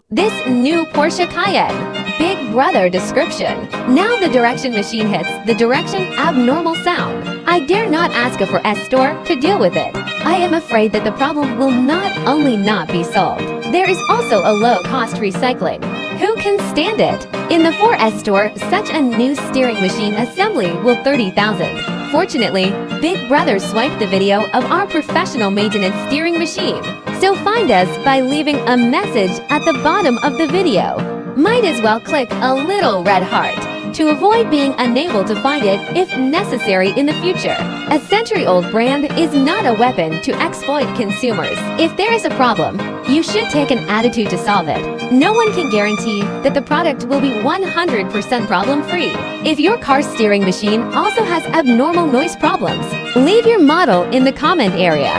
This new Porsche Cayenne. Big Brother description. Now the direction machine hits the direction abnormal sound. I dare not ask a 4S store to deal with it. I am afraid that the problem will not only not be solved, there is also a low-cost recycling. Who can stand it? In the 4S store, such a new steering machine assembly will $30,000. Fortunately, Big Brother swiped the video of our professional maintenance steering machine. So find us by leaving a message at the bottom of the video. Might as well click a little red heart to avoid being unable to find it if necessary in the future. A century-old brand is not a weapon to exploit consumers. If there is a problem, you should take an attitude to solve it. No one can guarantee that the product will be 100% problem-free. If your car's steering machine also has abnormal noise problems, leave your model in the comment area.